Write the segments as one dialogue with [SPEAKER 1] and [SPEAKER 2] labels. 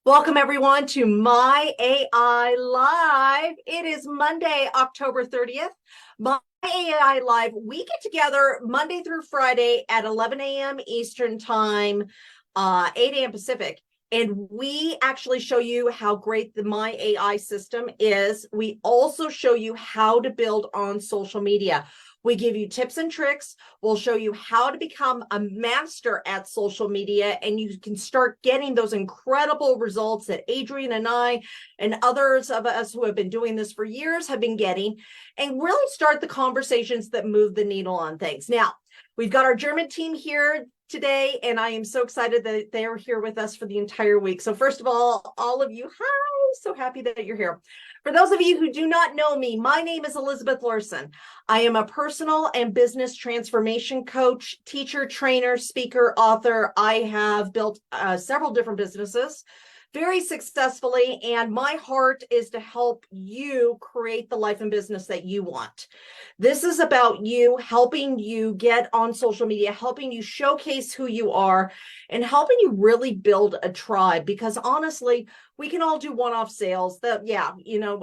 [SPEAKER 1] Welcome everyone to My AI Live. It is Monday, October 30th. My AI Live, we get together Monday through Friday at 11 a.m. Eastern Time, 8 a.m. Pacific. And we actually show you how great the My AI system is. We also show you how to build on social media. We give you tips and tricks. We'll show you how to become a master at social media, and you can start getting those incredible results that Adrian and I and others of us who have been doing this for years have been getting, and really start the conversations that move the needle on things. Now, we've got our German team here today, and I am so excited that they are here with us for the entire week. So first of all of you, hi, so happy that you're here. For those of you who do not know me, my name is Elizabeth Larson. I am a personal and business transformation coach, teacher, trainer, speaker, author. I have built several different businesses very successfully, and my heart is to help you create the life and business that you want. This is about you, helping you get on social media, helping you showcase who you are, and helping you really build a tribe. Because honestly, we can all do one-off sales that,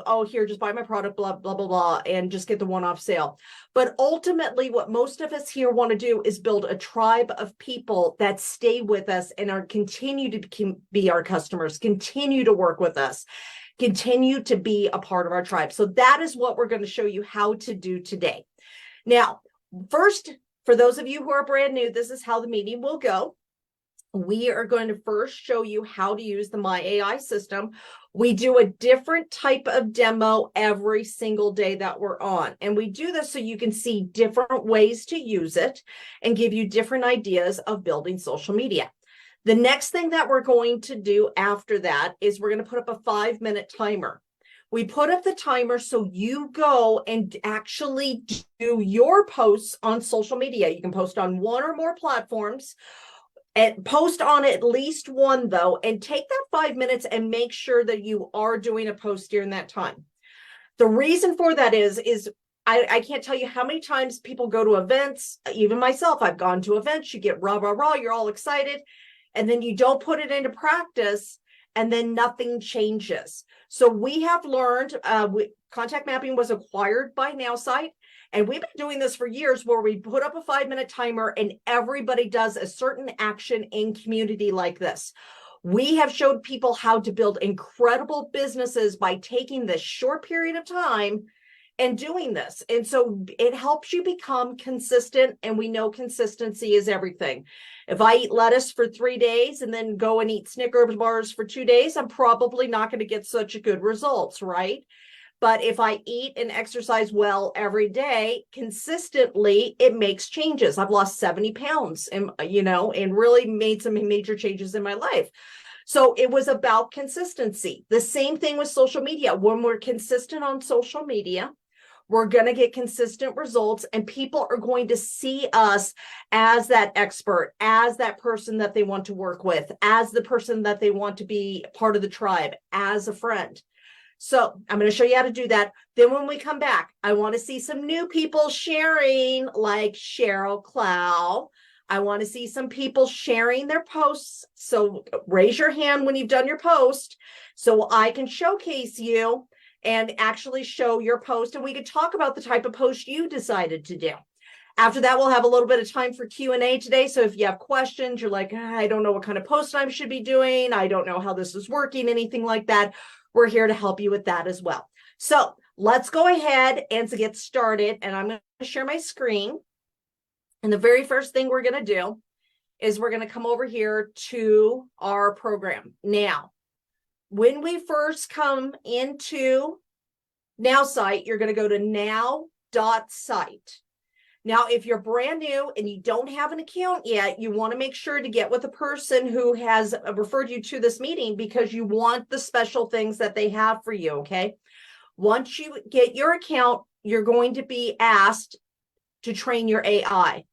[SPEAKER 1] oh, here, just buy my product, blah, blah, blah, blah, and just get the one-off sale. But ultimately, what most of us here want to do is build a tribe of people that stay with us and are continue to be our customers, continue to work with us, continue to be a part of our tribe. So that is what we're going to show you how to do today. Now, first, for those of you who are brand new, this is how the meeting will go. We are going to first show you how to use the My AI system. We do a different type of demo every single day that we're on. And we do this so you can see different ways to use it and give you different ideas of building social media. The next thing that we're going to do after that is we're going to put up a 5-minute timer. We put up the timer so you go and actually do your posts on social media. You can post on one or more platforms. And post on at least one, though, and take that 5 minutes and make sure that you are doing a post during that time. The reason for that is I can't tell you how many times people go to events. Even myself, I've gone to events. You get rah, rah, rah. You're all excited. And then you don't put it into practice, and then nothing changes. So we have learned, contact mapping was acquired by Nowsite. And we've been doing this for years, where we put up a 5-minute timer and everybody does a certain action in community like this. We have showed people how to build incredible businesses by taking this short period of time and doing this. And so it helps you become consistent. And we know consistency is everything. If I eat lettuce for 3 days and then go and eat Snickers bars for 2 days, I'm probably not going to get such good results, right? But if I eat and exercise well every day consistently, it makes changes. I've lost 70 pounds and really made some major changes in my life. So it was about consistency. The same thing with social media. When we're consistent on social media, we're going to get consistent results, and people are going to see us as that expert, as that person that they want to work with, as the person that they want to be part of the tribe, as a friend. So I'm going to show you how to do that. Then when we come back, I want to see some new people sharing, like Cheryl Clow. I want to see some people sharing their posts. So raise your hand when you've done your post so I can showcase you and actually show your post. And we could talk about the type of post you decided to do. After that, we'll have a little bit of time for Q&A today. So if you have questions, you're like, I don't know what kind of post I should be doing. I don't know how this is working, anything like that. We're here to help you with that as well. So let's go ahead and to get started. And I'm going to share my screen. And the very first thing we're going to do is we're going to come over here to our program. Now, when we first come into Nowsite, you're going to go to now.site. Now, if you're brand new and you don't have an account yet, you want to make sure to get with a person who has referred you to this meeting, because you want the special things that they have for you, okay? Once you get your account, you're going to be asked to train your AI.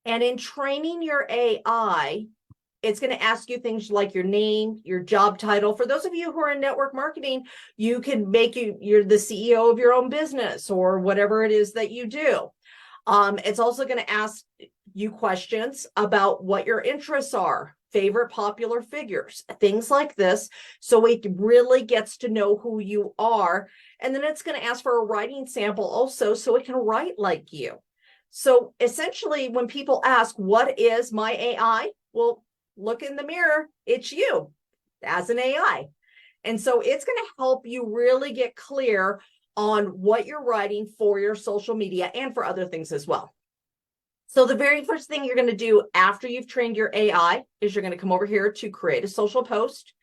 [SPEAKER 1] And in training your AI, it's going to ask you things like your name, your job title. For those of you who are in network marketing, you can make you're the CEO of your own business or whatever it is that you do. It's also going to ask you questions about what your interests are. favorite popular figures, things like this. So it really gets to know who you are. And then it's going to ask for a writing sample also, so it can write like you. So essentially, when people ask, what is my AI? Well, look in the mirror, it's you as an AI. And so it's going to help you really get clear on what you're writing for your social media and for other things as well. So the very first thing you're going to do after you've trained your AI is you're going to come over here to create a social post.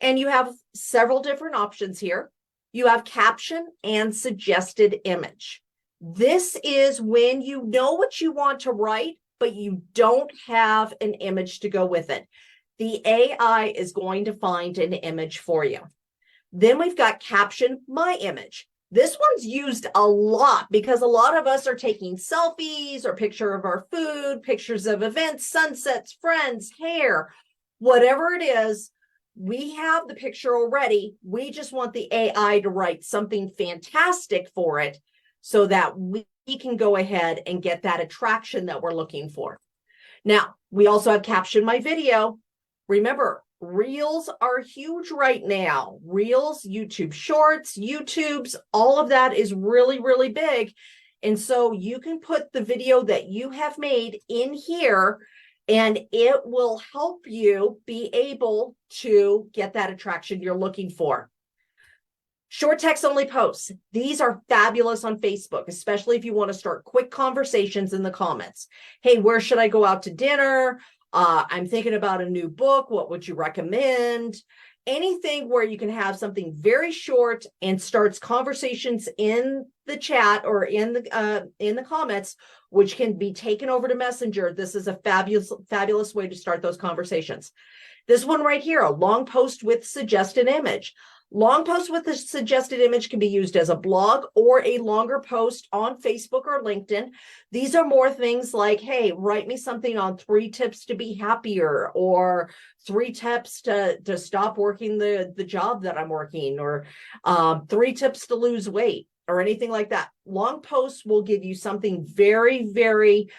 [SPEAKER 1] And you have several different options here. You have caption and suggested image. This is when you know what you want to write, but you don't have an image to go with it. The AI is going to find an image for you. Then we've got caption my image. This one's used a lot because a lot of us are taking selfies or picture of our food, pictures of events, sunsets, friends, hair, whatever it is. We have the picture already. We just want the AI to write something fantastic for it so that we can go ahead and get that attraction that we're looking for. Now, we also have caption my video. Remember, Reels are huge right now. Reels, YouTube Shorts, YouTubes, all of that is really, really big. And so you can put the video that you have made in here, and it will help you be able to get that attraction you're looking for. Short text only posts. These are fabulous on Facebook, especially if you want to start quick conversations in the comments. Hey, where should I go out to dinner? I'm thinking about a new book. What would you recommend? Anything where you can have something very short and starts conversations in the chat or in the comments, which can be taken over to Messenger. This is a fabulous way to start those conversations. This one right here, a long post with suggested image. Long post with a suggested image can be used as a blog or a longer post on Facebook or LinkedIn. These are more things like, hey, write me something on 3 tips to be happier, or 3 tips to stop working the job that I'm working, or 3 tips to lose weight, or anything like that. Long posts will give you something very, very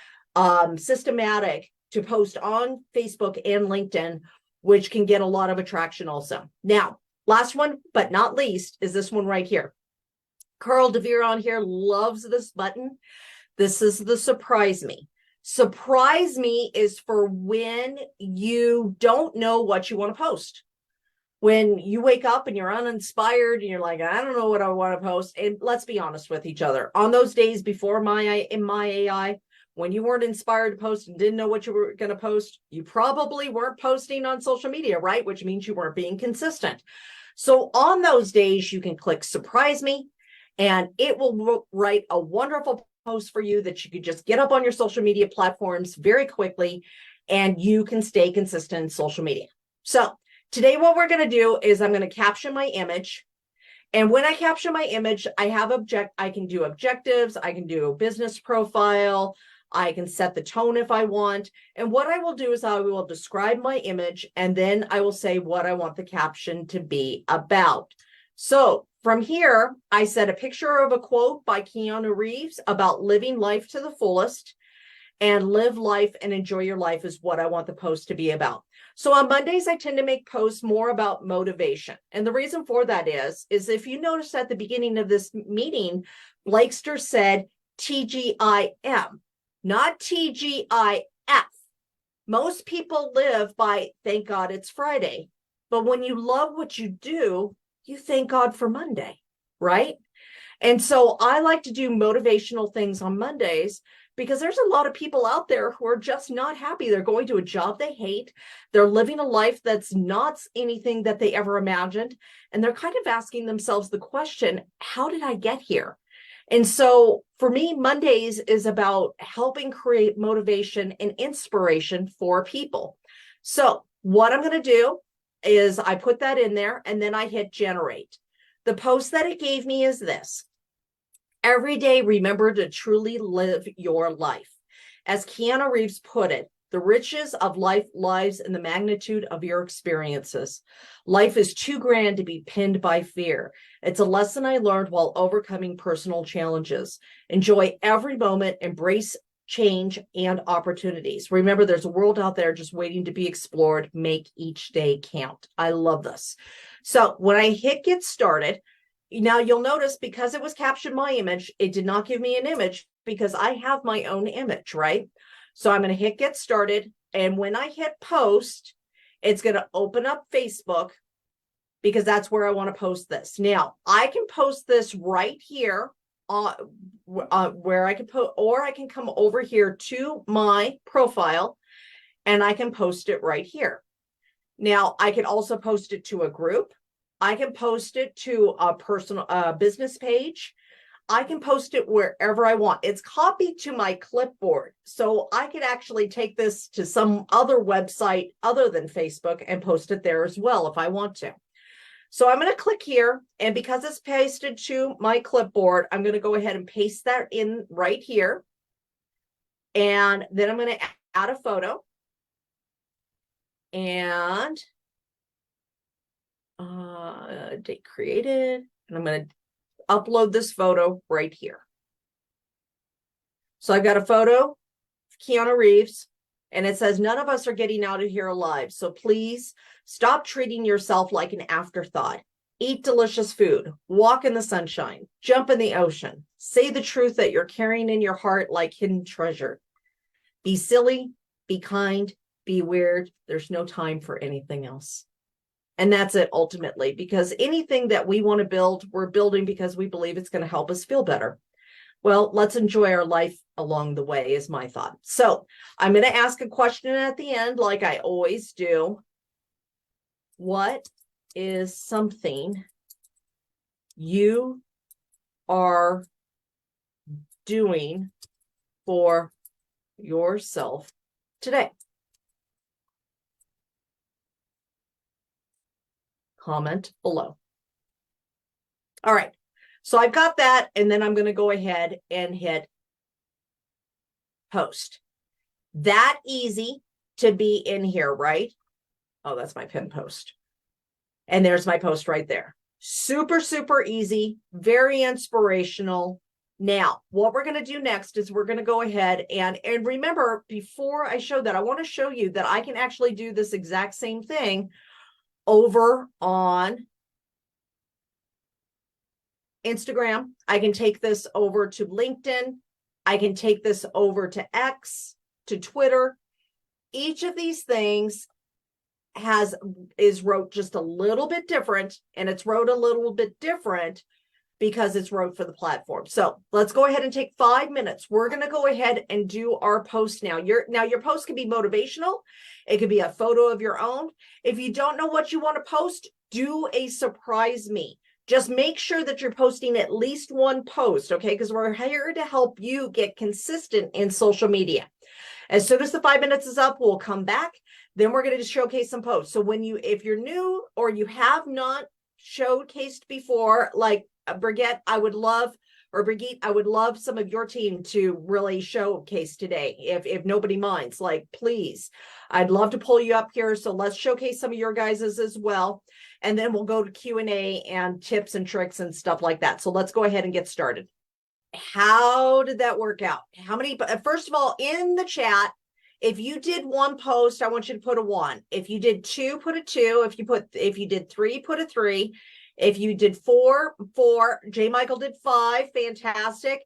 [SPEAKER 1] systematic to post on Facebook and LinkedIn, which can get a lot of attraction also. Now, last one, but not least, is this one right here. Carl DeVere on here loves this button. This is the surprise me. Surprise me is for when you don't know what you want to post. When you wake up and you're uninspired and you're like, I don't know what I want to post. And let's be honest with each other. On those days before my AI, when you weren't inspired to post and didn't know what you were going to post, you probably weren't posting on social media, right? Which means you weren't being consistent. So on those days, you can click surprise me, and it will write a wonderful post for you that you could just get up on your social media platforms very quickly, and you can stay consistent in social media. So today, what we're going to do is I'm going to caption my image. And when I caption my image, I can do objectives, I can do a business profile, I can set the tone if I want. And what I will do is I will describe my image, and then I will say what I want the caption to be about. So from here, I set a picture of a quote by Keanu Reeves about living life to the fullest, and live life and enjoy your life is what I want the post to be about. So on Mondays, I tend to make posts more about motivation. And the reason for that is if you notice at the beginning of this meeting, Blakester said TGIM, not TGIF. Most people live by thank God it's Friday. But when you love what you do, you thank God for Monday, right? And so I like to do motivational things on Mondays because there's a lot of people out there who are just not happy. They're going to a job they hate. They're living a life that's not anything that they ever imagined. And they're kind of asking themselves the question, how did I get here? And so for me, Mondays is about helping create motivation and inspiration for people. So what I'm going to do is I put that in there, and then I hit generate. The post that it gave me is this. Every day, remember to truly live your life. As Keanu Reeves put it, the riches of life lies in the magnitude of your experiences. Life is too grand to be pinned by fear. It's a lesson I learned while overcoming personal challenges. Enjoy every moment, embrace change, and opportunities. Remember, there's a world out there just waiting to be explored. Make each day count. I love this. So when I hit get started, now you'll notice because it was captioned my image, it did not give me an image because I have my own image, right? So I'm going to hit get started. And when I hit post, it's going to open up Facebook because that's where I want to post this. Now I can post this right here where I can put, or I can come over here to my profile and I can post it right here. Now I can also post it to a group. I can post it to a personal business page. I can post it wherever I want. It's copied to my clipboard. So I could actually take this to some other website other than Facebook and post it there as well if I want to. So I'm going to click here, and because it's pasted to my clipboard, I'm going to go ahead and paste that in right here. And then I'm going to add a photo. And date created, and I'm going to upload this photo right here. So I've got a photo of Keanu Reeves, and it says, none of us are getting out of here alive. So please stop treating yourself like an afterthought. Eat delicious food, walk in the sunshine, jump in the ocean, say the truth that you're carrying in your heart like hidden treasure. Be silly, be kind, be weird. There's no time for anything else. And that's it ultimately, because anything that we want to build, we're building because we believe it's going to help us feel better. Well, let's enjoy our life along the way is my thought. So I'm going to ask a question at the end, like I always do. What is something you are doing for yourself today? Comment below. All right. So I've got that, and then I'm going to go ahead and hit post. That easy to be in here, right? Oh, that's my pin post. And there's my post right there. Super, super easy, very inspirational. Now, what we're going to do next is we're going to go ahead and remember, before I show that, I want to show you that I can actually do this exact same thing over on Instagram. I can take this over to LinkedIn. I can take this over to X, to Twitter. Each of these things is wrote just a little bit different, and it's wrote a little bit different because it's wrote for the platform. So let's go ahead and take 5 minutes. We're going to go ahead and do our post now. Your post can be motivational. It could be a photo of your own. If you don't know what you want to post, do a surprise me. Just make sure that you're posting at least one post, okay? Because we're here to help you get consistent in social media. As soon as the 5 minutes is up, we'll come back. Then we're going to showcase some posts. So if you're new or you have not showcased before, like Brigitte, I would love some of your team to really showcase today. If nobody minds, like, please, I'd love to pull you up here. So let's showcase some of your guys's as well. And then we'll go to Q&A and tips and tricks and stuff like that. So let's go ahead and get started. How did that work out? First of all, in the chat, if you did one post, I want you to put a 1. If you did 2, put a 2. If you did 3, put a 3. If you did 4, 4. J. Michael did 5. Fantastic.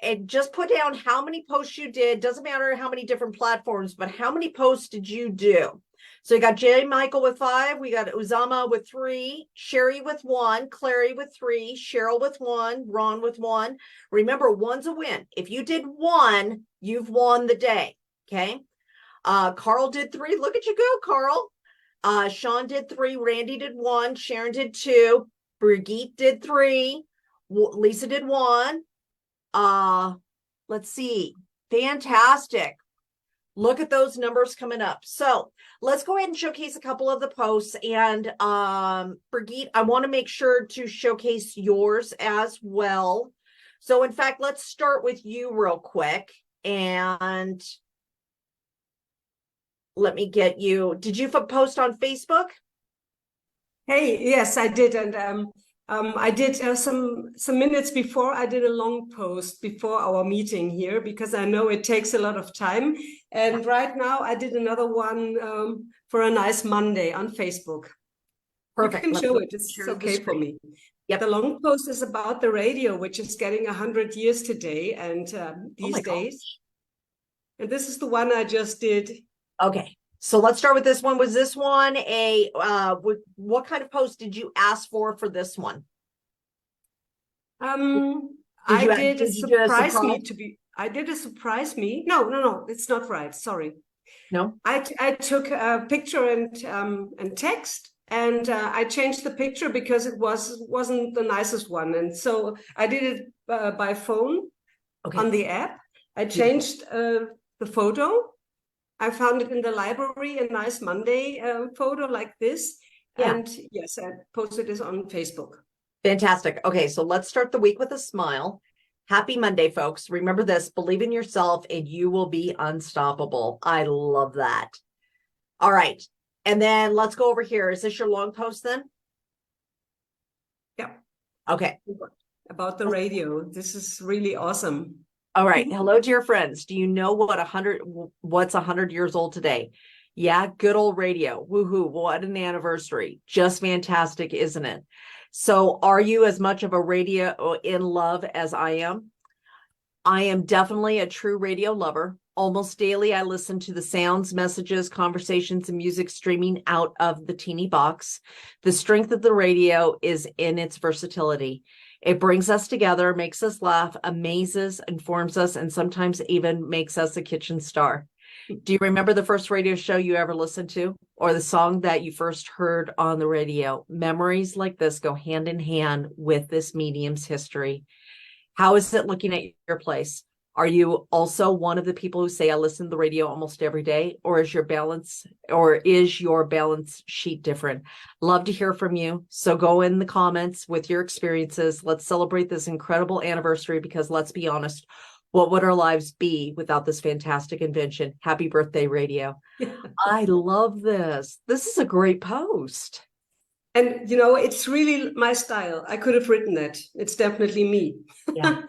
[SPEAKER 1] And just put down how many posts you did. Doesn't matter how many different platforms, but how many posts did you do? So you got J. Michael with 5. We got Uzama with 3. Sherry with 1. Clary with 3. Cheryl with 1. Ron with 1. Remember, 1's a win. If you did 1, you've won the day. Okay. Carl did 3. Look at you go, Carl. Sean did 3. Randy did 1. Sharon did 2. Brigitte did 3. Lisa did 1. Let's see. Fantastic. Look at those numbers coming up. So let's go ahead and showcase a couple of the posts. And Brigitte, I want to make sure to showcase yours as well. So in fact, let's start with you real quick. And let me get you. Did you post on Facebook?
[SPEAKER 2] Hey, yes, I did. And I did some minutes before. I did a long post before our meeting here because I know it takes a lot of time. And right now I did another one for a nice Monday on Facebook.
[SPEAKER 1] Perfect.
[SPEAKER 2] You can
[SPEAKER 1] Let's
[SPEAKER 2] show
[SPEAKER 1] go
[SPEAKER 2] it. It's
[SPEAKER 1] share the
[SPEAKER 2] okay for
[SPEAKER 1] screen.
[SPEAKER 2] me.
[SPEAKER 1] Yep.
[SPEAKER 2] The long post is about the radio, which is getting 100 years today and
[SPEAKER 1] Oh my
[SPEAKER 2] these
[SPEAKER 1] gosh.
[SPEAKER 2] days. And this is the one I just did.
[SPEAKER 1] Okay. So let's start with this one. Was this one a what kind of post did you ask for this one?
[SPEAKER 2] I did a
[SPEAKER 1] did you do a
[SPEAKER 2] surprise
[SPEAKER 1] surprise?
[SPEAKER 2] me to be. I did a surprise me. No, it's not right. Sorry.
[SPEAKER 1] No.
[SPEAKER 2] I took a picture and text, and I changed the picture because it wasn't the nicest one, and so I did it by phone
[SPEAKER 1] Okay.
[SPEAKER 2] on the app. I
[SPEAKER 1] Beautiful.
[SPEAKER 2] changed the photo. I found it in the library, a nice Monday photo like this,
[SPEAKER 1] Yeah.
[SPEAKER 2] and yes, I posted this on Facebook.
[SPEAKER 1] Fantastic. Okay, so let's start the week with a smile. Happy Monday, folks. Remember this, believe in yourself and you will be unstoppable. I love that. All right. And then let's go over here. Is this your long post then?
[SPEAKER 2] Yeah.
[SPEAKER 1] Okay.
[SPEAKER 2] About the radio. This is really awesome.
[SPEAKER 1] All right. Hello, dear friends. Do you know what's 100 years old today? Yeah, good old radio. Woohoo. What an anniversary. Just fantastic, isn't it? So are you as much of a radio in love as I am? I am definitely a true radio lover. Almost daily, I listen to the sounds, messages, conversations, and music streaming out of the teeny box. The strength of the radio is in its versatility. It brings us together, makes us laugh, amazes, informs us, and sometimes even makes us a kitchen star. Do you remember the first radio show you ever listened to, or the song that you first heard on the radio? Memories like this go hand in hand with this medium's history. How is it looking at your place? Are you also one of the people who say, I listen to the radio almost every day, or is your balance sheet different? Love to hear from you. So go in the comments with your experiences. Let's celebrate this incredible anniversary because let's be honest, what would our lives be without this fantastic invention? Happy birthday, radio. I love this. This is a great post.
[SPEAKER 2] And it's really my style. I could have written that. It's definitely me.
[SPEAKER 1] Yeah.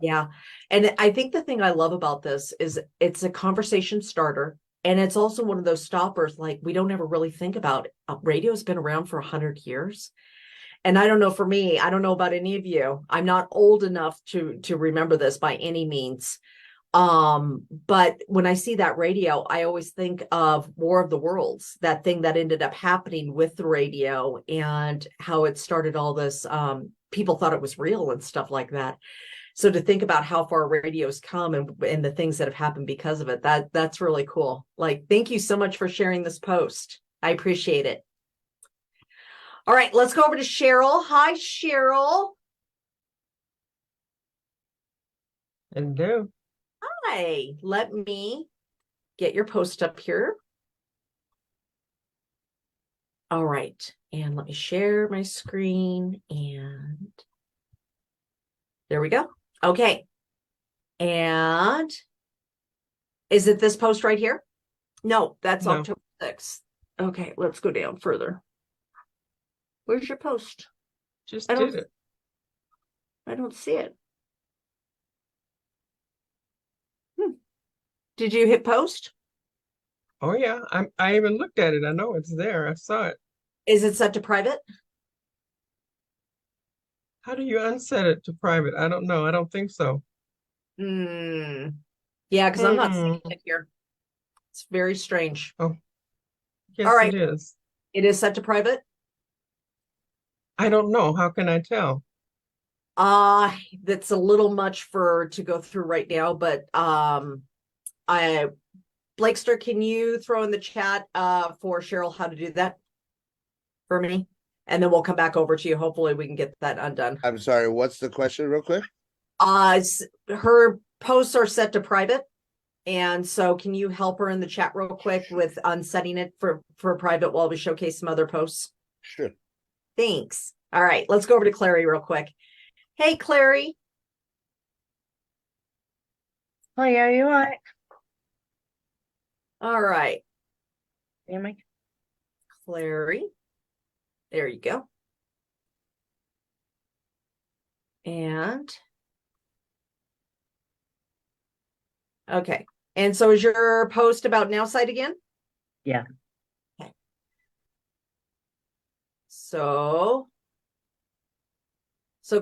[SPEAKER 1] Yeah. And I think the thing I love about this is it's a conversation starter. And it's also one of those stoppers, like we don't ever really think about. Radio's been around for 100 years. And I don't know, for me, I don't know about any of you. I'm not old enough to remember this by any means. But when I see that radio, I always think of War of the Worlds, that thing that ended up happening with the radio and how it started all this. People thought it was real and stuff like that. So to think about how far radio's come and the things that have happened because of it, that's really cool. Like, thank you so much for sharing this post. I appreciate it. All right, let's go over to Cheryl. Hi, Cheryl.
[SPEAKER 3] Hello.
[SPEAKER 1] Hi, let me get your post up here. All right, and let me share my screen and there we go. Okay. And is it this post right here? No, that's
[SPEAKER 3] No.
[SPEAKER 1] October 6th. Okay, let's go down further. Where's your post?
[SPEAKER 3] Just
[SPEAKER 1] I
[SPEAKER 3] did it.
[SPEAKER 1] don't see it. Did you hit post?
[SPEAKER 3] Oh yeah, I even looked at it. I know it's there. I saw it.
[SPEAKER 1] Is it set to private?
[SPEAKER 3] How do you unset it to private? I don't know. I don't think so.
[SPEAKER 1] Yeah, because I'm not seeing
[SPEAKER 3] Hmm.
[SPEAKER 1] it here. It's very strange.
[SPEAKER 3] Oh,
[SPEAKER 1] All
[SPEAKER 3] yes,
[SPEAKER 1] right,
[SPEAKER 3] it is.
[SPEAKER 1] it is set to private.
[SPEAKER 3] I don't know. How can I tell?
[SPEAKER 1] That's a little much to go through right now, but Blakester, can you throw in the chat for Cheryl how to do that for me? And then we'll come back over to you. Hopefully we can get that undone.
[SPEAKER 4] I'm sorry, what's the question real quick?
[SPEAKER 1] Her posts are set to private. And so can you help her in the chat real quick with unsetting it for private while we showcase some other posts?
[SPEAKER 4] Sure.
[SPEAKER 1] Thanks. All right, let's go over to Clary real quick. Hey, Clary.
[SPEAKER 5] Oh, yeah, you all right?
[SPEAKER 1] All right,
[SPEAKER 5] Am I?
[SPEAKER 1] Clary. There you go. And okay. And so is your post about Nowsite again?
[SPEAKER 5] Yeah.
[SPEAKER 1] Okay. So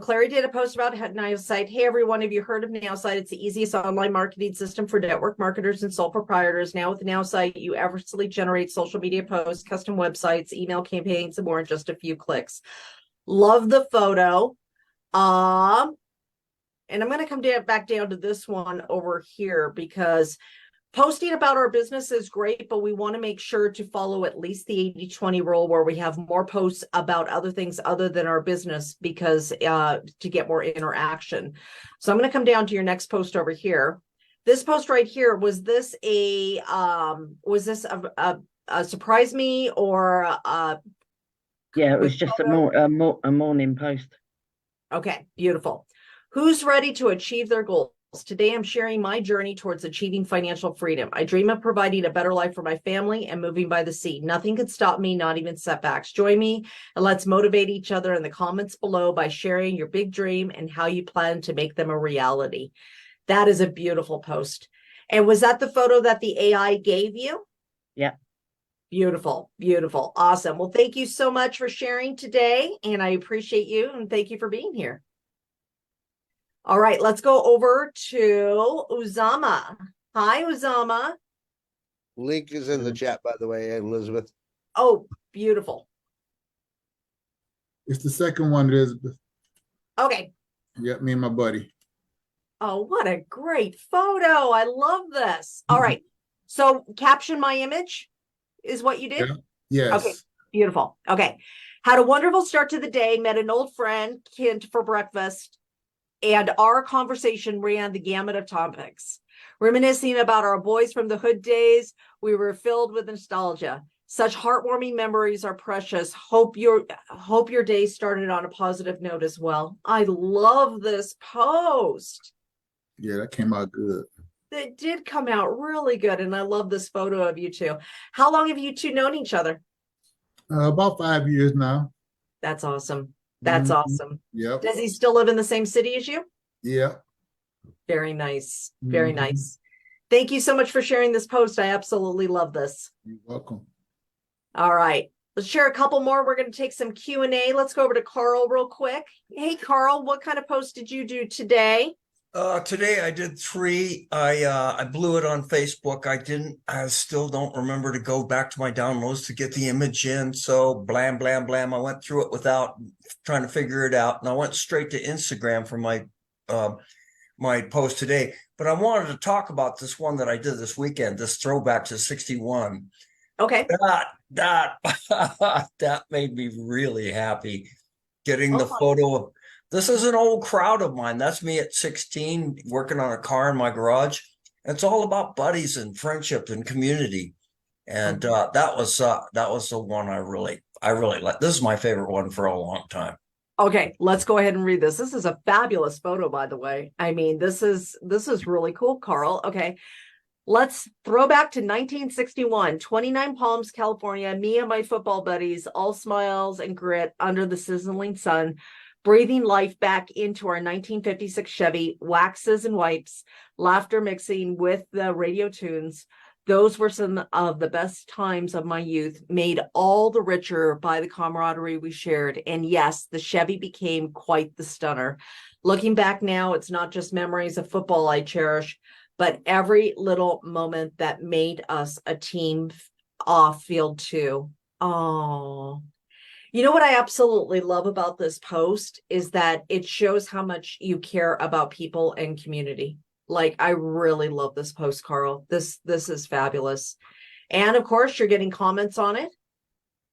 [SPEAKER 1] Clary did a post about Nowsite. Hey, everyone, have you heard of Nowsite? It's the easiest online marketing system for network marketers and sole proprietors. Now with Nowsite, you effortlessly generate social media posts, custom websites, email campaigns, and more in just a few clicks. Love the photo. And I'm going to come back down to this one over here because posting about our business is great, but we want to make sure to follow at least the 80-20 rule where we have more posts about other things other than our business because to get more interaction. So I'm going to come down to your next post over here. This post right here, was this a surprise me or
[SPEAKER 5] Yeah, it was just a morning post.
[SPEAKER 1] okay, beautiful. Who's ready to achieve their goals? Today, I'm sharing my journey towards achieving financial freedom. I dream of providing a better life for my family and moving by the sea. Nothing could stop me, not even setbacks. Join me and let's motivate each other in the comments below by sharing your big dream and how you plan to make them a reality. That is a beautiful post. And was that the photo that the AI gave you?
[SPEAKER 5] Yeah.
[SPEAKER 1] Beautiful, beautiful, awesome. Well, thank you so much for sharing today, and I appreciate you, and thank you for being here. All right, let's go over to Uzama. Hi, Uzama.
[SPEAKER 4] Link is in the chat, by the way, Elizabeth.
[SPEAKER 1] Oh, beautiful.
[SPEAKER 6] It's the second one, Elizabeth.
[SPEAKER 1] Okay.
[SPEAKER 6] Yep, me and my buddy.
[SPEAKER 1] Oh, what a great photo. I love this. All right. So caption my image is what you did?
[SPEAKER 6] Yeah. Yes.
[SPEAKER 1] Okay, beautiful. Okay. Had a wonderful start to the day, met an old friend, Kent, for breakfast, and our conversation ran the gamut of topics. Reminiscing about our boys from the hood days, we were filled with nostalgia. Such heartwarming memories are precious. Hope your day started on a positive note as well. I love this post.
[SPEAKER 6] Yeah, that came out good.
[SPEAKER 1] It did come out really good, and I love this photo of you two. How long have you two known each other?
[SPEAKER 6] About 5 years now.
[SPEAKER 1] That's awesome. That's awesome.
[SPEAKER 6] Yep.
[SPEAKER 1] Does he still live in the same city as you?
[SPEAKER 6] Yep.
[SPEAKER 1] Very nice. Very nice. Thank you so much for sharing this post. I absolutely love this.
[SPEAKER 6] You're welcome.
[SPEAKER 1] All right. Let's share a couple more. We're going to take some Q&A. Let's go over to Carl real quick. Hey, Carl, what kind of post did you do today?
[SPEAKER 7] Today I did 3. I blew it on Facebook. I still don't remember to go back to my downloads to get the image in. So blam, blam, blam. I went through it without trying to figure it out. And I went straight to Instagram for my my post today. But I wanted to talk about this one that I did this weekend, this throwback to 61.
[SPEAKER 1] Okay.
[SPEAKER 7] That made me really happy. Getting the photo of, this is an old crowd of mine. That's me at 16 working on a car in my garage. It's all about buddies and friendship and community. And that was the one I really like. This is my favorite one for a long time.
[SPEAKER 1] Okay, let's go ahead and read this. This is a fabulous photo, by the way. I mean, this is really cool, Carl. Okay. Let's throw back to 1961, 29 Palms, California. Me and my football buddies, all smiles and grit under the sizzling sun, breathing life back into our 1956 Chevy, waxes and wipes, laughter mixing with the radio tunes. Those were some of the best times of my youth, made all the richer by the camaraderie we shared. And yes, the Chevy became quite the stunner. Looking back now, it's not just memories of football I cherish, but every little moment that made us a team off field too. Oh, you know what I absolutely love about this post is that it shows how much you care about people and community. Like, I really love this post, Carl. This is fabulous. And of course, you're getting comments on it,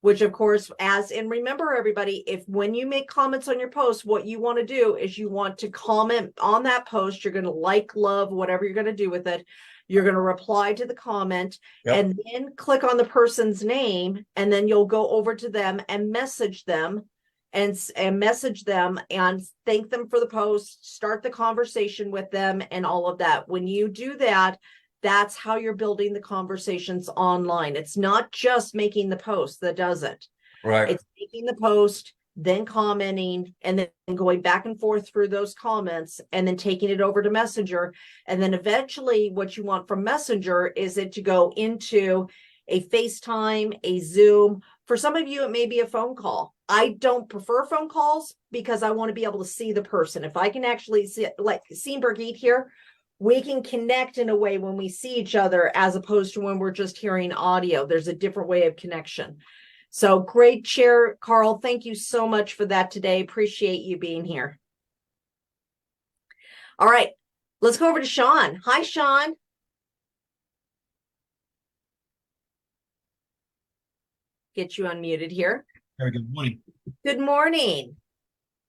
[SPEAKER 1] which of course, and remember everybody, if when you make comments on your post, what you want to do is you want to comment on that post. You're going to like, love, whatever you're going to do with it. You're going to reply to the comment and then click on the person's name, and then you'll go over to them and message them and message them and thank them for the post, start the conversation with them and all of that. When you do that, that's how you're building the conversations online. It's not just making the post that does it.
[SPEAKER 7] Right.
[SPEAKER 1] It's making the post, then commenting, and then going back and forth through those comments, and then taking it over to Messenger. And then eventually what you want from Messenger is it to go into a FaceTime, a Zoom. For some of you, it may be a phone call. I don't prefer phone calls because I want to be able to see the person. If I can actually see, like Seenberg here, we can connect in a way when we see each other as opposed to when we're just hearing audio. There's a different way of connection. So great share, Carl. Thank you so much for that today. Appreciate you being here. All right, let's go over to Sean. Hi, Sean. Get you unmuted here.
[SPEAKER 8] Very good morning.
[SPEAKER 1] Good morning.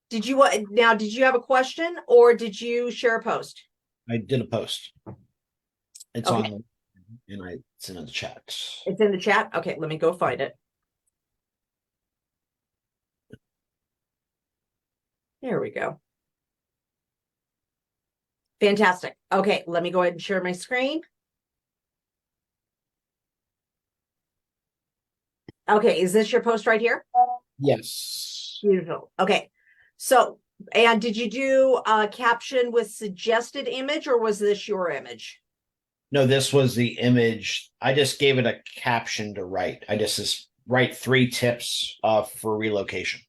[SPEAKER 1] Did you have a question or did you share a post?
[SPEAKER 8] I did a post. It's
[SPEAKER 1] Okay.
[SPEAKER 8] on, and it's in the chat.
[SPEAKER 1] It's in the chat. Okay, let me go find it. There we go. Fantastic. Okay, let me go ahead and share my screen. Okay, is this your post right here?
[SPEAKER 8] Yes.
[SPEAKER 1] Beautiful. Okay, so, and did you do a caption with suggested image or was this your image?
[SPEAKER 8] No, this was the image. I just gave it a caption to write. I just write 3 tips for relocation.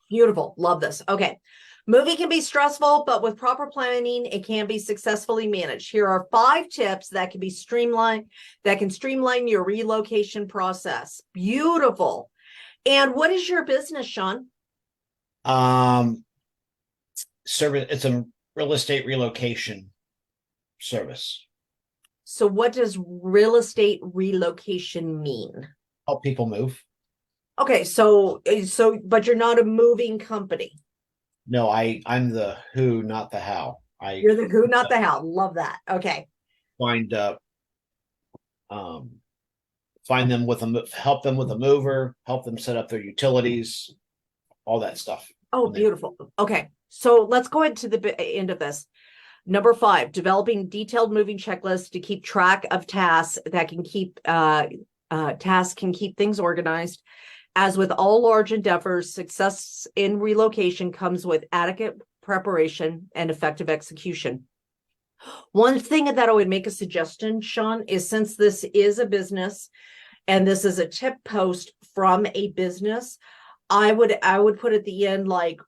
[SPEAKER 1] Beautiful. Love this. Okay. Moving can be stressful, but with proper planning, it can be successfully managed. Here are 5 tips that can be streamlined, that can streamline your relocation process. Beautiful. And what is your business, Sean?
[SPEAKER 8] Service. It's a real estate relocation service.
[SPEAKER 1] So what does real estate relocation mean?
[SPEAKER 8] Help people move.
[SPEAKER 1] Okay, so but you're not a moving company.
[SPEAKER 8] No, I'm the who, not the how.
[SPEAKER 1] You're the who, not the how. Love that. Okay.
[SPEAKER 8] Find them help them with a mover, help them set up their utilities, all that stuff.
[SPEAKER 1] Oh, beautiful. Okay, so let's go into the end of this. Number 5, developing detailed moving checklists to keep track of tasks that can keep things organized. As with all large endeavors, success in relocation comes with adequate preparation and effective execution. One thing that I would make a suggestion, Sean, is since this is a business and this is a tip post from a business, I would put at the end, like,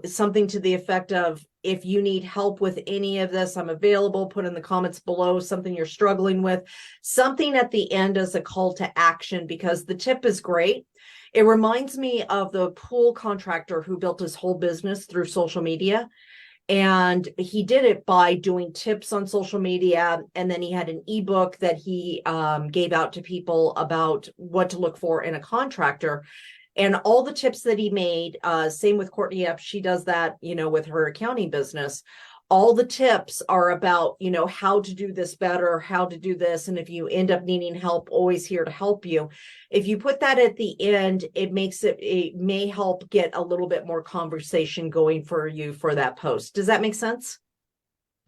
[SPEAKER 1] something to the effect of, if you need help with any of this, I'm available. Put in the comments below something you're struggling with, something at the end as a call to action, because the tip is great. It reminds me of the pool contractor who built his whole business through social media. And he did it by doing tips on social media. And then he had an ebook that he gave out to people about what to look for in a contractor. And all the tips that he made, same with Courtney Epps, she does that, with her accounting business. All the tips are about, how to do this better, how to do this. And if you end up needing help, always here to help you. If you put that at the end, it may help get a little bit more conversation going for you for that post. Does that make sense?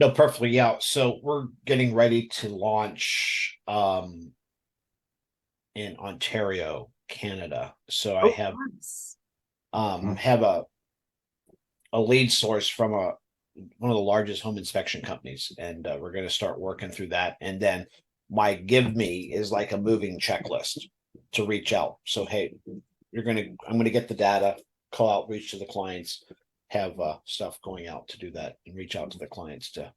[SPEAKER 8] No, perfectly. Yeah. So we're getting ready to launch in Ontario, Canada. So I have a lead source from one of the largest home inspection companies, and we're going to start working through that. And then my give me is like a moving checklist to reach out. So hey, I'm going to get the data, call out, reach to the clients, have stuff going out to do that, and reach out to the clients to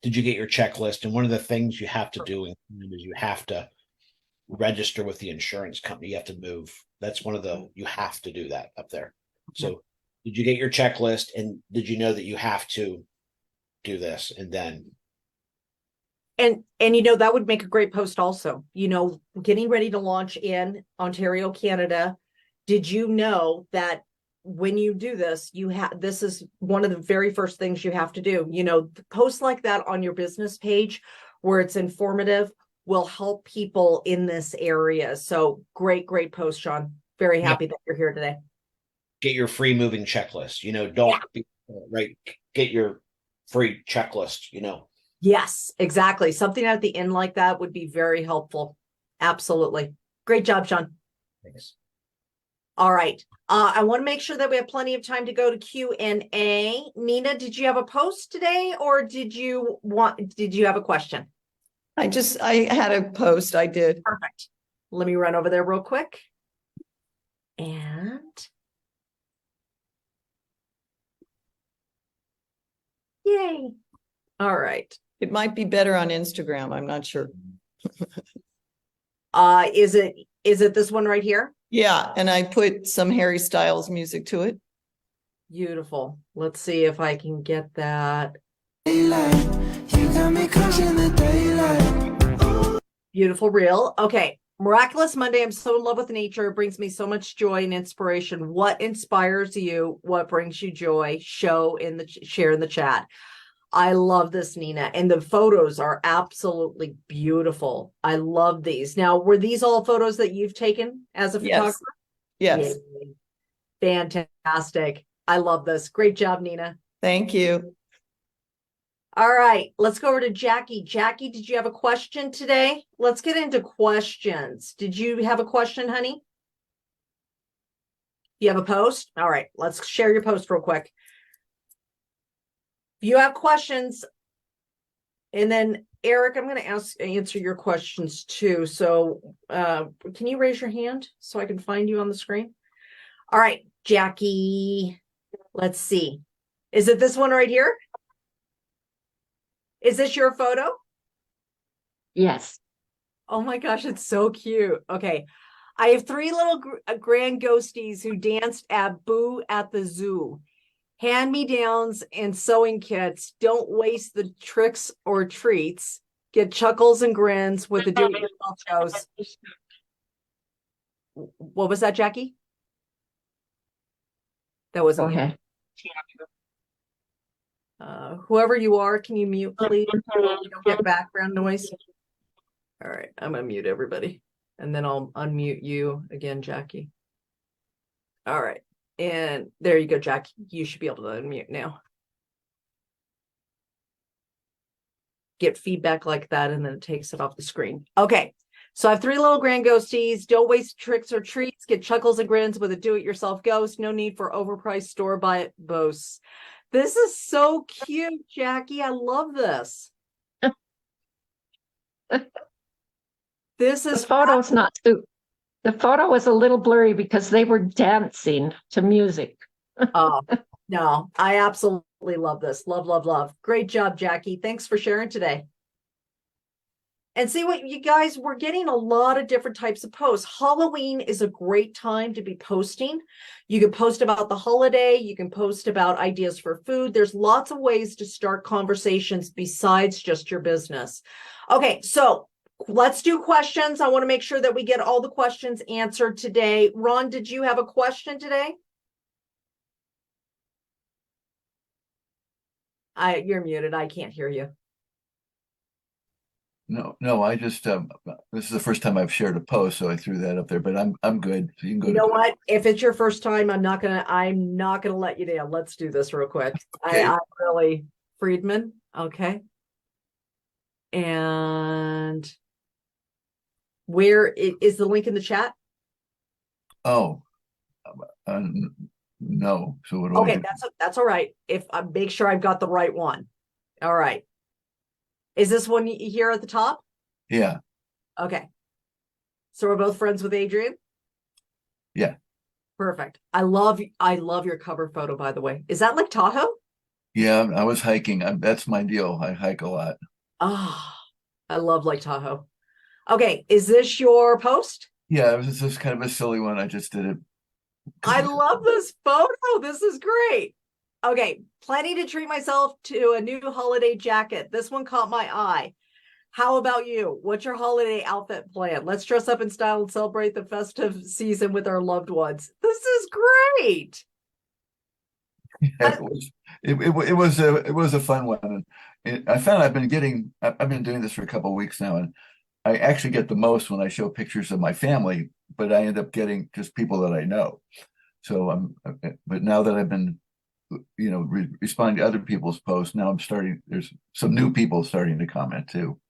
[SPEAKER 8] did you get your checklist? And one of the things you have to do is you have to register with the insurance company. You have to move. That's you have to do that up there. So did you get your checklist, and did you know that you have to do this? And then
[SPEAKER 1] and that would make a great post also, getting ready to launch in Ontario, Canada. Did you know that when you do this, this is one of the very first things you have to do, posts like that on your business page where it's informative will help people in this area. So great post, Sean. Very happy that you're here today.
[SPEAKER 8] Get your free moving checklist. Don't be right. Get your free checklist.
[SPEAKER 1] Yes, exactly. Something at the end like that would be very helpful. Absolutely. Great job, Sean.
[SPEAKER 8] Thanks.
[SPEAKER 1] All right. I want to make sure that we have plenty of time to go to Q&A. Nina, did you have a post today, or did you have a question?
[SPEAKER 9] I had a post. I did.
[SPEAKER 1] Perfect. Let me run over there real quick. And yay. All right.
[SPEAKER 9] It might be better on Instagram. I'm not sure.
[SPEAKER 1] Is it this one right here?
[SPEAKER 9] Yeah, and I put some Harry Styles music to it.
[SPEAKER 1] Beautiful. Let's see if I can get that. Beautiful reel. Okay. Miraculous Monday. I'm so in love with nature. It brings me so much joy and inspiration. What inspires you? What brings you joy? Share in the chat. I love this, Nina. And the photos are absolutely beautiful. I love these. Now, were these all photos that you've taken as a photographer?
[SPEAKER 9] Yes.
[SPEAKER 1] Yay. Fantastic. I love this. Great job, Nina.
[SPEAKER 9] Thank you.
[SPEAKER 1] All right, let's go over to Jackie. Jackie, did you have a question today? Let's get into questions. Did you have a question, honey? You have a post? All right, let's share your post real quick. If you have questions, and then Eric, I'm going to answer your questions too. So can you raise your hand so I can find you on the screen? All right, Jackie, let's see. Is it this one right here? Is this your photo?
[SPEAKER 10] Yes.
[SPEAKER 1] Oh my gosh, it's so cute. Okay. I have 3 little grand ghosties who danced at Boo at the Zoo. Hand-me-downs and sewing kits. Don't waste the tricks or treats. Get chuckles and grins with the do-it-yourself shows. What was that, Jackie? That wasn't
[SPEAKER 10] Okay.
[SPEAKER 1] whoever you are, can you mute, please? You don't get background noise. All right, I'm gonna mute everybody, and then I'll unmute you again, Jackie. All right, and there you go, Jackie. You should be able to unmute now. Get feedback like that, and then it takes it off the screen. Okay, so I have 3 little grand ghosties. Don't waste tricks or treats. Get chuckles and grins with a do-it-yourself ghost. No need for overpriced store-bought boasts. This is so cute, Jackie. I love this. This is
[SPEAKER 10] The photo's not too. The photo was a little blurry because they were dancing to music.
[SPEAKER 1] No, I absolutely love this. Love, love, love. Great job, Jackie. Thanks for sharing today. And see what you guys, we're getting a lot of different types of posts. Halloween is a great time to be posting. You can post about the holiday. You can post about ideas for food. There's lots of ways to start conversations besides just your business. Okay, so let's do questions. I want to make sure that we get all the questions answered today. Ron, did you have a question today? You're muted. I can't hear you.
[SPEAKER 11] No, I just this is the first time I've shared a post, so I threw that up there, but I'm good. So you can go.
[SPEAKER 1] You know what? If it's your first time, I'm not gonna let you down. Let's do this real quick.
[SPEAKER 11] Okay.
[SPEAKER 1] I'm really Friedman. Okay. And where is the link in the chat?
[SPEAKER 11] Oh, no. So what do I
[SPEAKER 1] Okay,
[SPEAKER 11] do?
[SPEAKER 1] that's all right. If I make sure I've got the right one. All right. Is this one here at the top?
[SPEAKER 11] Yeah.
[SPEAKER 1] Okay. So we're both friends with Adrian?
[SPEAKER 11] Yeah.
[SPEAKER 1] Perfect. I love your cover photo, by the way. Is that Lake Tahoe?
[SPEAKER 11] Yeah, I was hiking. That's my deal. I hike a lot.
[SPEAKER 1] Oh, I love Lake Tahoe. Okay, is this your post?
[SPEAKER 11] Yeah, it was just kind of a silly one. I just did it.
[SPEAKER 1] I love this photo. This is great. Okay, planning to treat myself to a new holiday jacket. This one caught my eye. How about you? What's your holiday outfit plan? Let's dress up in style and celebrate the festive season with our loved ones. This is great.
[SPEAKER 11] Yeah, it was a fun one. And I found I've been doing this for a couple of weeks now, and I actually get the most when I show pictures of my family, but I end up getting just people that I know. So but now that I've been, responding to other people's posts, now there's some new people starting to comment too.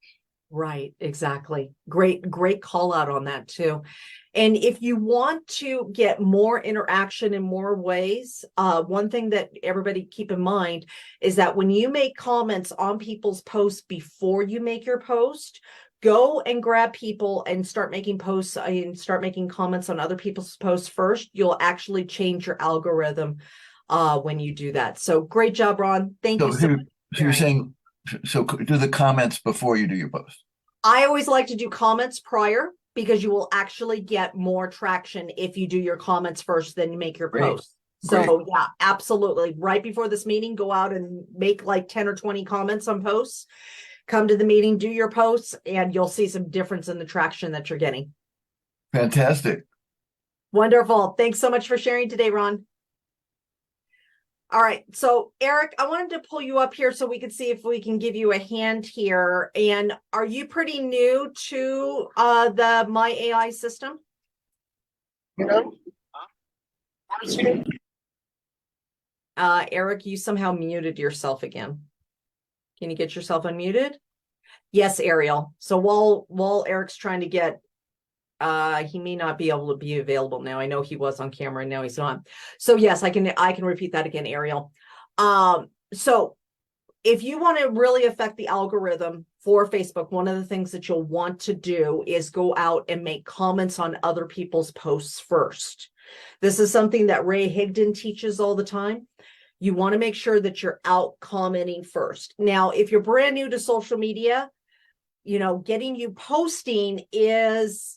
[SPEAKER 1] Right, exactly. Great call out on that too. And if you want to get more interaction in more ways, one thing that everybody keep in mind is that when you make comments on people's posts before you make your post, go and grab people and start making posts and start making comments on other people's posts first. You'll actually change your algorithm when you do that. So great job, Ron. Thank you so much.
[SPEAKER 11] So you're saying, so do the comments before you do your post.
[SPEAKER 1] I always like to do comments prior because you will actually get more traction if you do your comments first, then you make your
[SPEAKER 11] Great.
[SPEAKER 1] post. So yeah, absolutely. Right before this meeting, go out and make like 10 or 20 comments on posts. Come to the meeting, do your posts, and you'll see some difference in the traction that you're getting.
[SPEAKER 11] Fantastic.
[SPEAKER 1] Wonderful. Thanks so much for sharing today, Ron. All right, so Eric, I wanted to pull you up here so we could see if we can give you a hand here. And are you pretty new to the My AI system? Eric, you somehow muted yourself again. Can you get yourself unmuted? Yes, Ariel. So while Eric's trying to get, he may not be able to be available now. I know he was on camera and now he's not. So yes, I can repeat that again, Ariel. So if you want to really affect the algorithm for Facebook, one of the things that you'll want to do is go out and make comments on other people's posts first. This is something that Ray Higdon teaches all the time. You want to make sure that you're out commenting first. Now, if you're brand new to social media, you know, getting you posting is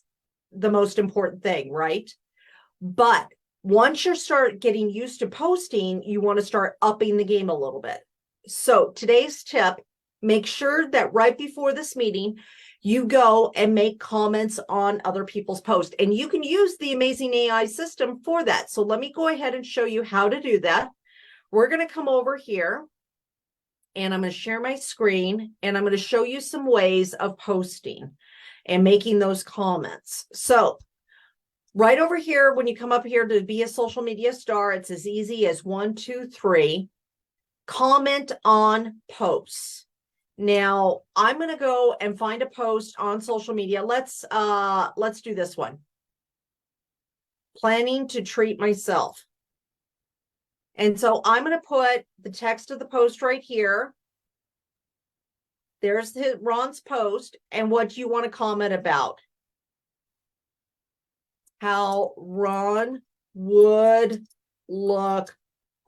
[SPEAKER 1] the most important thing, right? But once you start getting used to posting, you want to start upping the game a little bit. So today's tip, make sure that right before this meeting, you go and make comments on other people's posts. And you can use the amazing AI system for that. So let me go ahead and show you how to do that. We're going to come over here and I'm going to share my screen and I'm going to show you some ways of posting and making those comments. So right over here, when you come up here to be a social media star, it's as easy as 1, 2, 3. Comment on posts. Now I'm going to go and find a post on social media. Let's do this one. Planning to treat myself. And so I'm going to put the text of the post right here. There's Ron's post and what you want to comment about. How Ron would look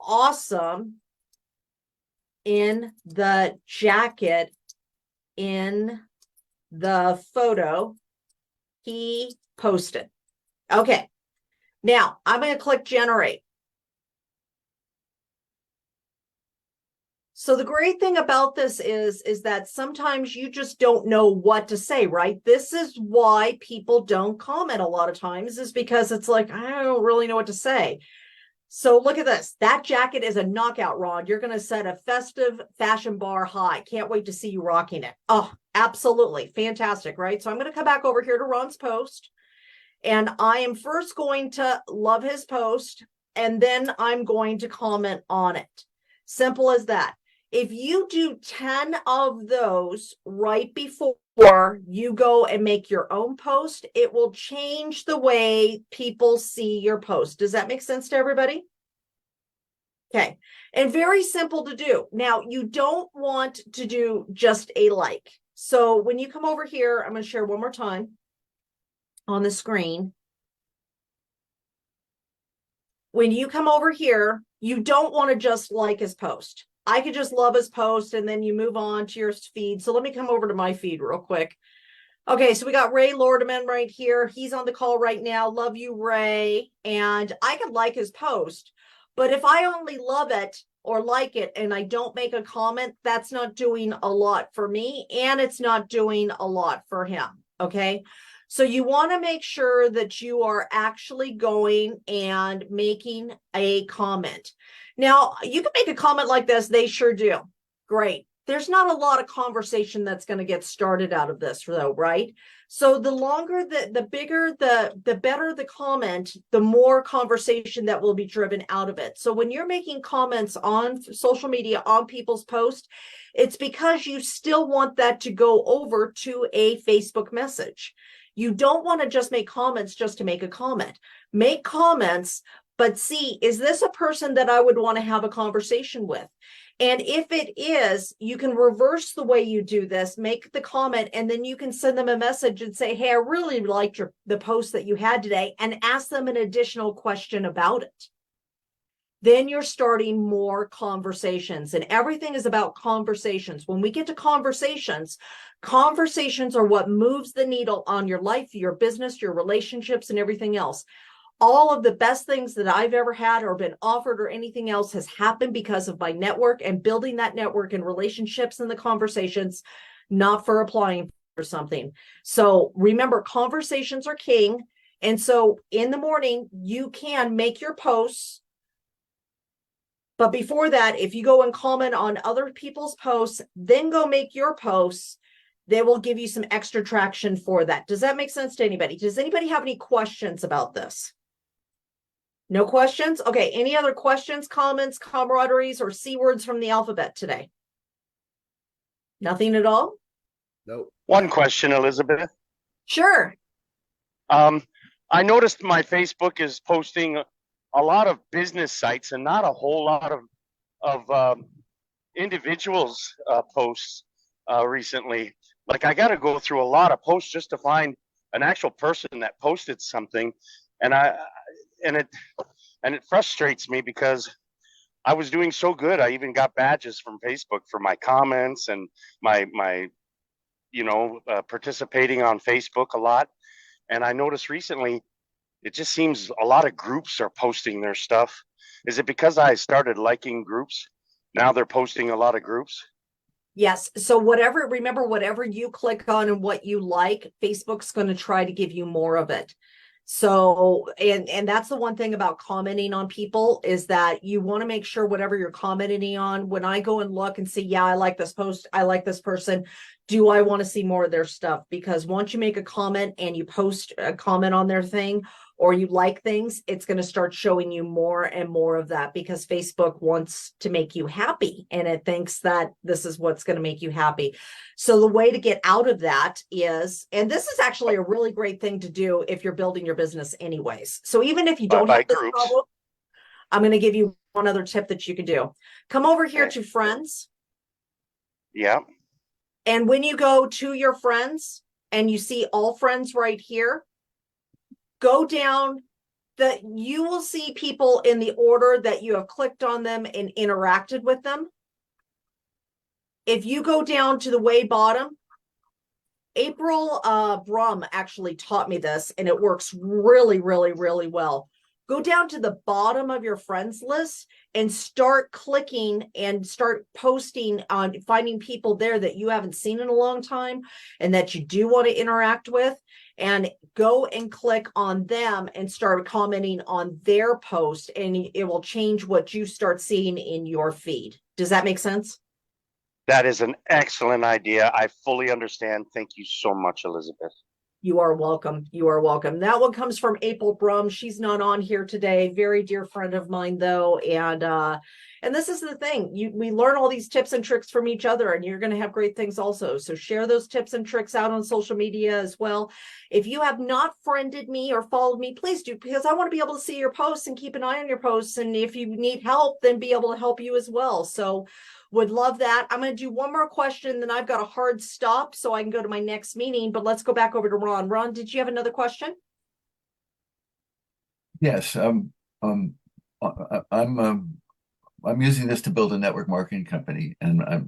[SPEAKER 1] awesome in the jacket in the photo he posted. Okay, now I'm going to click generate. So the great thing about this is that sometimes you just don't know what to say, right? This is why people don't comment a lot of times, is because it's like, I don't really know what to say. So look at this. That jacket is a knockout, Ron. You're going to set a festive fashion bar high. Can't wait to see you rocking it. Oh, absolutely. Fantastic, right? So I'm going to come back over here to Ron's post. And I am first going to love his post. And then I'm going to comment on it. Simple as that. If you do 10 of those right before you go and make your own post, it will change the way people see your post. Does that make sense to everybody? Okay, and very simple to do. Now, you don't want to do just a like. So when you come over here, I'm going to share one more time on the screen. When you come over here, you don't want to just like his post. I could just love his post and then you move on to your feed. So let me come over to my feed real quick. Okay, so we got Ray Lordeman right here. He's on the call right now. Love you, Ray. And I could like his post, but if I only love it or like it and I don't make a comment, that's not doing a lot for me and it's not doing a lot for him, okay? So you want to make sure that you are actually going and making a comment. Now, you can make a comment like this. They sure do. Great. there's not a lot of conversation that's going to get started out of this, though, right? So the longer, the bigger, the better the comment, the more conversation that will be driven out of it. So when you're making comments on social media, on people's posts, it's because you still want that to go over to a Facebook message. You don't want to just make comments just to make a comment. Make comments, but see, is this a person that I would want to have a conversation with? And if it is, you can reverse the way you do this, make the comment, and then you can send them a message and say, hey, I really liked the post that you had today, and ask them an additional question about it. Then you're starting more conversations, and everything is about conversations. When we get to conversations, conversations are what moves the needle on your life, your business, your relationships, and everything else. All of the best things that I've ever had or been offered or anything else has happened because of my network and building that network and relationships and the conversations, not for applying for something. So remember, conversations are king. And so in the morning, you can make your posts. But before that, if you go and comment on other people's posts, then go make your posts, they will give you some extra traction for that. Does that make sense to anybody? Does anybody have any questions about this? No questions? Okay, any other questions, comments, camaraderies, or C words from the alphabet today? Nothing at all?
[SPEAKER 4] Nope.
[SPEAKER 12] One question, Elizabeth.
[SPEAKER 1] Sure.
[SPEAKER 12] I noticed my Facebook is posting a lot of business sites and not a whole lot of individuals posts recently. Like I got to go through a lot of posts just to find an actual person that posted something, and it frustrates me because I was doing so good. I even got badges from Facebook for my comments and my participating on Facebook a lot. And I noticed recently, it just seems a lot of groups are posting their stuff. Is it because I started liking groups? Now they're posting a lot of groups?
[SPEAKER 1] Yes. So remember, whatever you click on and what you like, Facebook's going to try to give you more of it. So, and that's the one thing about commenting on people is that you want to make sure whatever you're commenting on, when I go and look and see, yeah, I like this post, I like this person, do I want to see more of their stuff? Because once you make a comment and you post a comment on their thing, or you like things, it's going to start showing you more and more of that because Facebook wants to make you happy and it thinks that this is what's going to make you happy. So the way to get out of that is, and this is actually a really great thing to do if you're building your business anyways. So even if you don't have this problem, I'm going to give you one other tip that you can do. Come over here to friends.
[SPEAKER 12] Yeah.
[SPEAKER 1] And when you go to your friends and you see all friends right here, go down, that you will see people in the order that you have clicked on them and interacted with them. If you go down to the way bottom, April Brum actually taught me this, and it works really, really, really well. Go down to the bottom of your friends list and start clicking and start posting on finding people there that you haven't seen in a long time and that you do want to interact with, and go and click on them and start commenting on their post, and it will change what you start seeing in your feed. Does that make sense?
[SPEAKER 12] That is an excellent idea. I fully understand. Thank you so much, Elizabeth.
[SPEAKER 1] You are welcome. You are welcome. That one comes from April Brum. She's not on here today. Very dear friend of mine, though. And this is the thing. We learn all these tips and tricks from each other, and you're going to have great things also. So share those tips and tricks out on social media as well. If you have not friended me or followed me, please do, because I want to be able to see your posts and keep an eye on your posts. And if you need help, then be able to help you as well. So would love that. I'm going to do one more question, then I've got a hard stop so I can go to my next meeting, but let's go back over to Ron. Ron, did you have another question?
[SPEAKER 11] Yes. I'm using this to build a network marketing company, and I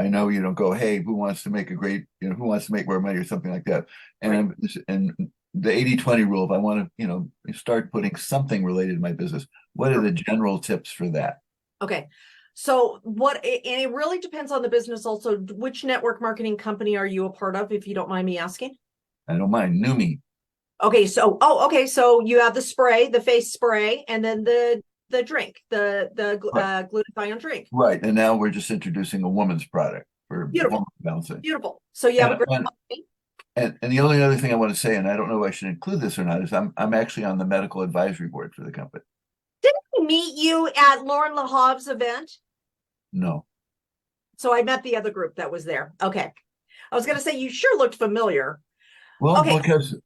[SPEAKER 11] know you don't go, hey, who wants to make who wants to make more money or something like that. And and the 80-20 rule, if I want to, start putting something related to my business, what are the general tips for that?
[SPEAKER 1] Okay. So and it really depends on the business also. Which network marketing company are you a part of, if you don't mind me asking?
[SPEAKER 11] I don't mind. Numi.
[SPEAKER 1] Okay. So, so you have the spray, the face spray, and then the the drink, the glutathione drink.
[SPEAKER 11] Right. And now we're just introducing a woman's product for
[SPEAKER 1] Beautiful.
[SPEAKER 11] balancing.
[SPEAKER 1] Beautiful. So you have a great company.
[SPEAKER 11] And the only other thing I want to say, and I don't know if I should include this or not, is I'm actually on the medical advisory board for the company.
[SPEAKER 1] Didn't I meet you at Lauren LaHave's event?
[SPEAKER 11] No.
[SPEAKER 1] So I met the other group that was there. Okay. I was going to say, you sure looked familiar.
[SPEAKER 11] Well,
[SPEAKER 1] Okay.
[SPEAKER 11] because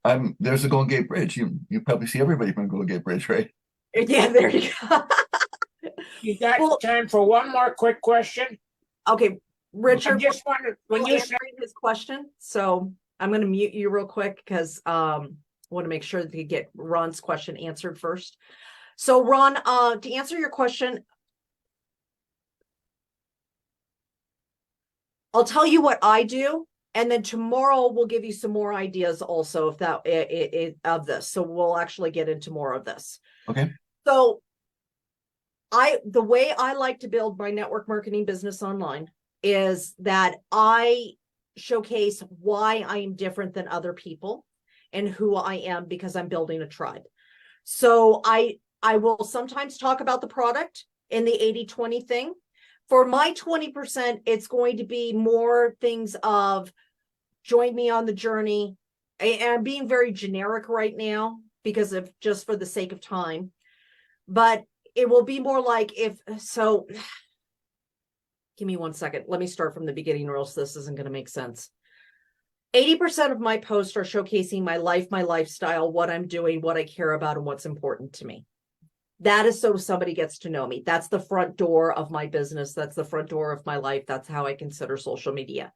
[SPEAKER 11] there's the Golden Gate Bridge. You probably see everybody from Golden Gate Bridge, right?
[SPEAKER 1] Yeah, there you go.
[SPEAKER 13] You got
[SPEAKER 1] Well,
[SPEAKER 13] time for one more quick question?
[SPEAKER 1] Okay, Richard.
[SPEAKER 13] I just wondered when you said
[SPEAKER 1] his question, so I'm going to mute you real quick because I want to make sure that you get Ron's question answered first. So Ron, to answer your question, I'll tell you what I do, and then tomorrow we'll give you some more ideas also if that of this. So we'll actually get into more of this.
[SPEAKER 11] Okay.
[SPEAKER 1] So the way I like to build my network marketing business online is that I showcase why I am different than other people and who I am because I'm building a tribe. So I will sometimes talk about the product in the 80-20 thing. For my 20%, it's going to be more things of join me on the journey. And I'm being very generic right now because of just for the sake of time. But it will be more like so give me 1 second. Let me start from the beginning or else this isn't going to make sense. 80% of my posts are showcasing my life, my lifestyle, what I'm doing, what I care about, and what's important to me. That is so somebody gets to know me. That's the front door of my business. That's the front door of my life. That's how I consider social media.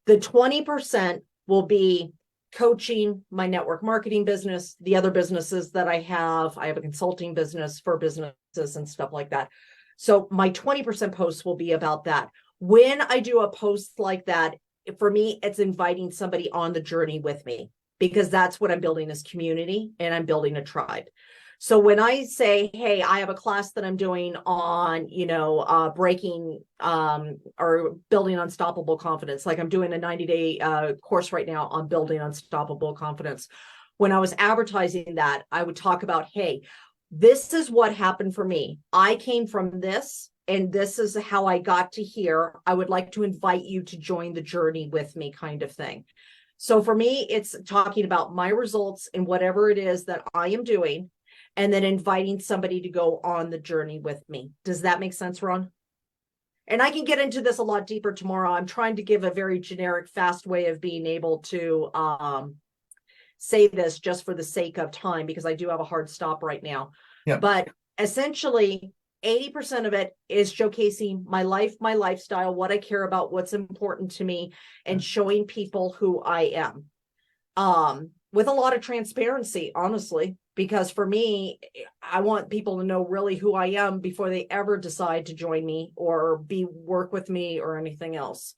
[SPEAKER 1] The 20% will be coaching, my network marketing business, the other businesses that I have. I have a consulting business for businesses and stuff like that. So my 20% posts will be about that. When I do a post like that, for me, it's inviting somebody on the journey with me because that's what I'm building is community and I'm building a tribe. So when I say, hey, I have a class that I'm doing on, breaking or building unstoppable confidence, like I'm doing a 90-day course right now on building unstoppable confidence. When I was advertising that, I would talk about, hey, this is what happened for me. I came from this, and this is how I got to here. I would like to invite you to join the journey with me kind of thing. So for me, it's talking about my results and whatever it is that I am doing, and then inviting somebody to go on the journey with me. Does that make sense, Ron? And I can get into this a lot deeper tomorrow. I'm trying to give a very generic, fast way of being able to say this just for the sake of time, because I do have a hard stop right now.
[SPEAKER 11] Yeah.
[SPEAKER 1] But essentially, 80% of it is showcasing my life, my lifestyle, what I care about, what's important to me, and showing people who I am. With a lot of transparency, honestly, because for me, I want people to know really who I am before they ever decide to join me or work with me or anything else.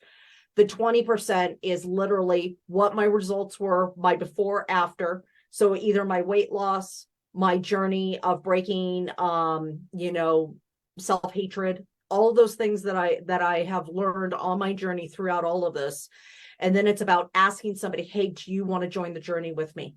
[SPEAKER 1] The 20% is literally what my results were, my before, after. So either my weight loss, my journey of breaking, self-hatred, all those things that I have learned on my journey throughout all of this. And then it's about asking somebody, hey, do you want to join the journey with me?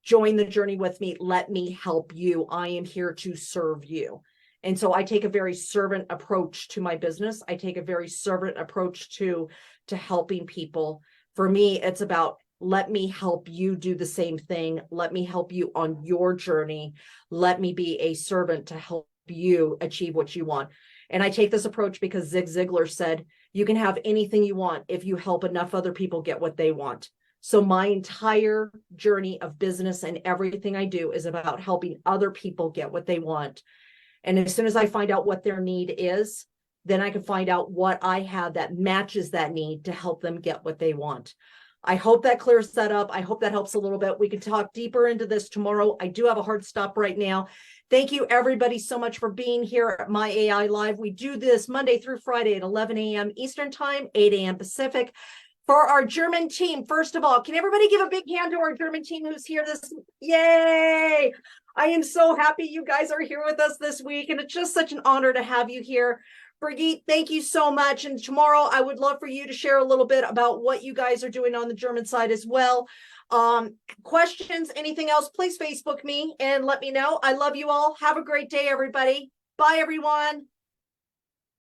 [SPEAKER 1] Join the journey with me. Let me help you. I am here to serve you. And so I take a very servant approach to my business. I take a very servant approach to helping people. For me, it's about let me help you do the same thing. Let me help you on your journey. Let me be a servant to help you achieve what you want. And I take this approach because Zig Ziglar said, you can have anything you want if you help enough other people get what they want. So my entire journey of business and everything I do is about helping other people get what they want. And as soon as I find out what their need is, then I can find out what I have that matches that need to help them get what they want. I hope that clears that up. I hope that helps a little bit. We can talk deeper into this tomorrow. I do have a hard stop right now. Thank you, everybody, so much for being here at My AI Live. We do this Monday through Friday at 11 a.m. Eastern Time, 8 a.m. Pacific. For our German team, first of all, can everybody give a big hand to our German team who's here yay! I am so happy you guys are here with us this week, and it's just such an honor to have you here. Brigitte, thank you so much. And tomorrow I would love for you to share a little bit about what you guys are doing on the German side as well. Questions, anything else, please Facebook me and let me know. I love you all. Have a great day, everybody. Bye, everyone.